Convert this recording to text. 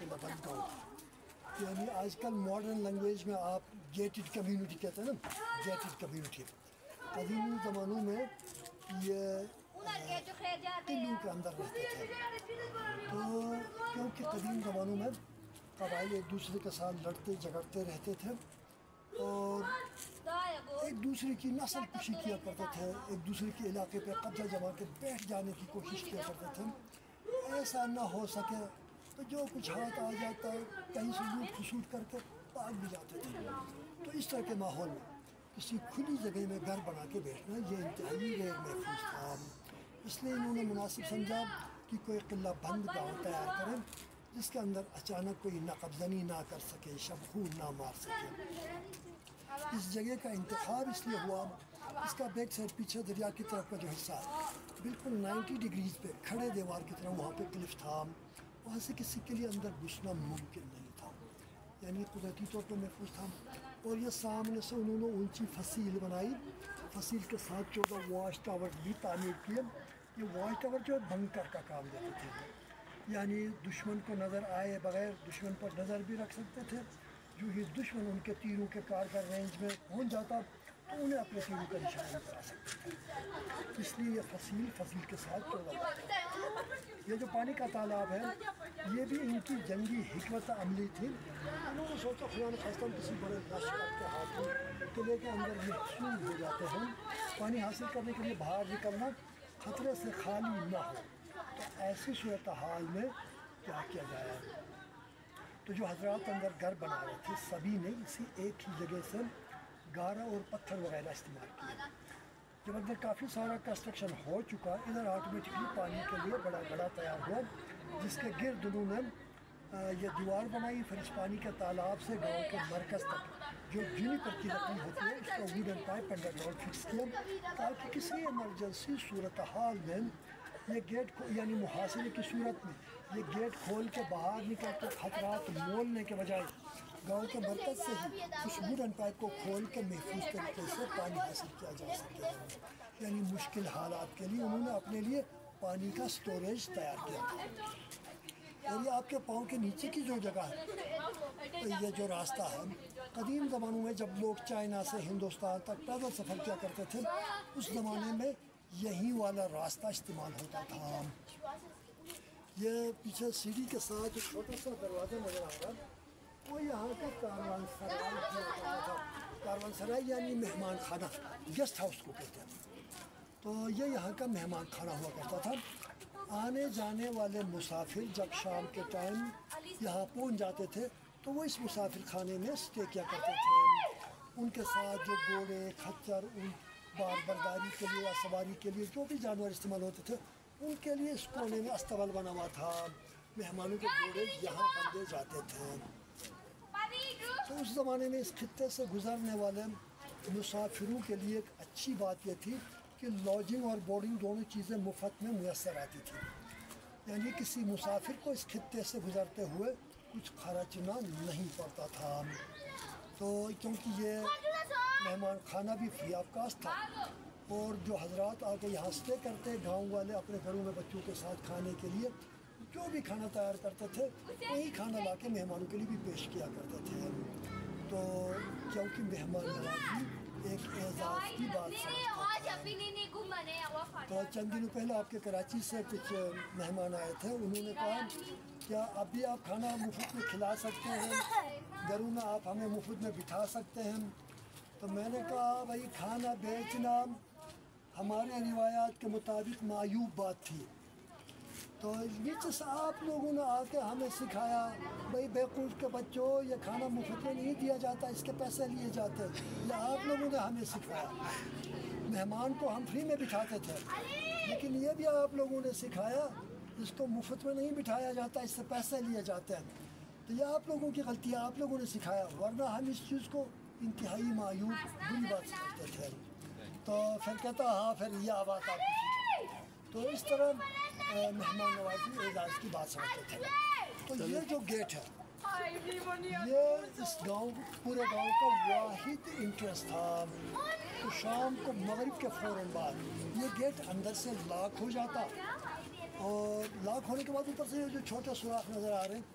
قلعہ بند گاؤں تھی. یعنی آج کل ماڈرن لینگویج میں آپ گیٹڈ کمیونٹی کہتے ہیں نا, گیٹڈ کمیونٹی. قدیمی زمانوں میں یہ قلعوں کے اندر رہتے تھے. تو کیونکہ قدیم زمانوں میں قبائل ایک دوسرے کے ساتھ لڑتے جھگڑتے رہتے تھے اور ایک دوسرے کی نسل کشی کیا کرتے تھے, ایک دوسرے کے علاقے پہ قبضہ جما کے بیٹھ جانے کی کوشش کیا کرتے تھے. ایسا نہ ہو سکے تو جو کچھ ہاتھ آ جاتا ہے کہیں سے لوٹ کھسوٹ کر کے بھاگ بھی جاتے تھے. تو اس طرح کے ماحول میں کسی کھلی جگہ میں گھر بنا کے بیٹھنا یہ انتہائی غیر محفوظ تھا. اس لیے انہوں نے مناسب سمجھا کہ کوئی قلعہ بند گاؤں تیار کریں جس کے اندر اچانک کوئی نقب زنی نہ کر سکے, شب خون نہ مار سکے. اس جگہ کا انتخاب اس لیے ہوا, اس کا بیک سائڈ پیچھے دریا کی طرف کا جو حصہ ہے بالکل 90 ڈگریز پہ کھڑے دیوار کی طرح وہاں پہ کلف تھا. وہاں سے کسی کے لیے اندر گھسنا ممکن نہیں تھا, یعنی قدرتی طور پر محفوظ تھا. اور یہ سامنے سے انہوں نے اونچی فصیل بنائی, فصیل کے ساتھ 14 واچ ٹاور بھی تعمیر کیے. یہ واچ ٹاور جو ہے بنکر کا کام دیتے تھے, یعنی دشمن کو نظر آئے بغیر دشمن پر نظر بھی رکھ سکتے تھے. جو ہی دشمن ان کے تیروں کے کارگر رینج میں پہنچ جاتا تو انہیں اپنے تیروں کا نشانہ کرا سکتے تھے. اس لیے یہ فصیل کے ساتھ 14 واچ. یہ جو پانی کا تالاب ہے یہ بھی ان کی جنگی حکمت عملی تھی. انہوں نے سوچا خدا نخواستہ کسی بڑے لشکر کے ہاتھوں قلعے کے اندر محصول ہو جاتے ہیں, پانی حاصل کرنے کے لیے باہر نکلنا خطرے سے خالی نہ ہو. تو ایسی صورتحال میں کیا کیا جائے؟ تو جو حضرات اندر گھر بنا رہے تھے سبھی نے اسی ایک ہی جگہ سے گارا اور پتھر وغیرہ استعمال کیے. جب اندر کافی سارا کنسٹرکشن ہو چکا ادھر آٹومیٹکلی پانی کے لیے بڑا گڑھا تیار ہوا جس کے گرد انہوں نے یہ دیوار بنائی. پھر اس پانی کے تالاب سے گاؤں کے مرکز تک جو جونیپر کی لکڑی ہوتی ہے اس کا wooden pipe underground fix کیا تاکہ کسی ایمرجنسی صورتحال میں یہ گیٹ یعنی محاصرے کی صورت میں یہ گیٹ کھول کے باہر نکل کے خطرات مولنے کے بجائے گاؤں کے مرکز سے ہی اس ووڈن پائپ کو کھول کے محفوظ طریقے سے پانی حاصل کیا جا سکے. یعنی مشکل حالات کے لیے انہوں نے اپنے لیے پانی کا سٹوریج تیار کیا تھا. اور یہ آپ کے پاؤں کے نیچے کی جو جگہ ہے یہ جو راستہ ہے قدیم زمانوں میں جب لوگ چائنا سے ہندوستان تک پیدل سفر کیا کرتے تھے اس زمانے میں یہی والا راستہ استعمال ہوتا تھا. یہ پیچھے سیڑھی کے ساتھ جو چھوٹا سا دروازہ نظر آ رہا ہے وہ یہاں کا کاروان سرائے تھا. کاروان سرائے یعنی مہمان خانہ, گیسٹ ہاؤس کو کہتے ہیں. تو یہ یہاں کا مہمان خانہ ہوا کرتا تھا. آنے جانے والے مسافر جب شام کے ٹائم یہاں پہنچ جاتے تھے تو وہ اس مسافر خانے میں اسٹے کیا کرتے تھے. ان کے ساتھ جو گھوڑے کھچر ان بار برداری کے لیے یا سواری کے لیے جو بھی جانور استعمال ہوتے تھے ان کے لیے اس کونے میں استبل بنا ہوا تھا. مہمانوں کے گھوڑے یہاں بندھے جاتے تھے. تو اس زمانے میں اس خطے سے گزرنے والے مسافروں کے لیے ایک اچھی بات یہ تھی کہ لاجنگ اور بورڈنگ دونوں چیزیں مفت میں میسر آتی تھی. یعنی کسی مسافر کو اس خطے سے گزرتے ہوئے کچھ خرچنا نہیں پڑتا تھا. تو کیونکہ یہ مہمان خانہ بھی فری آف کاسٹ تھا اور جو حضرات آ کے یہاں اسٹے کرتے گاؤں والے اپنے گھروں میں بچوں کے ساتھ کھانے کے لیے جو بھی کھانا تیار کرتے تھے وہی کھانا لا کے مہمانوں کے لیے بھی پیش کیا کرتے تھے. تو کیونکہ مہمان نوازی ایک اعزاز کی بات سمجھتے تھے. تو چند دنوں پہلے آپ کے کراچی سے کچھ مہمان آئے تھے. انہوں نے کہا کیا اب بھی آپ کھانا مفت میں کھلا سکتے ہیں, گھروں میں آپ ہمیں مفت میں بٹھا سکتے ہیں؟ تو میں نے کہا بھائی کھانا بیچنا ہمارے روایات کے مطابق معیوب بات تھی. تو نیچے سے آپ لوگوں نے آ کے ہمیں سکھایا بھائی بیوقوف کے بچوں یہ کھانا مفت میں نہیں دیا جاتا, اس کے پیسے لیے جاتے. یہ آپ لوگوں نے ہمیں سکھایا. مہمان کو ہم فری میں بٹھاتے تھے لیکن یہ بھی آپ لوگوں نے سکھایا اس کو مفت میں نہیں بٹھایا جاتا, اس سے پیسے لیے جاتے ہیں. تو یہ آپ لوگوں کی غلطی ہے, آپ لوگوں نے سکھایا, ورنہ ہم اس چیز کو انتہائی معیوب بری بات سمجھتے تھے. تو پھر کہتا ہاں پھر یہ بات آپ کی. تو اس طرح مہمان نوازی اعزاز کی بات سمجھتے تھے. تو یہ جو گیٹ ہے یہ اس گاؤں پورے گاؤں کا واحد انٹرسٹ تھا. تو شام کو مغرب کے فوراً بعد یہ گیٹ اندر سے لاک ہو جاتا اور لاک ہونے کے بعد اوپر سے جو چھوٹے سوراخ نظر آ رہے ہیں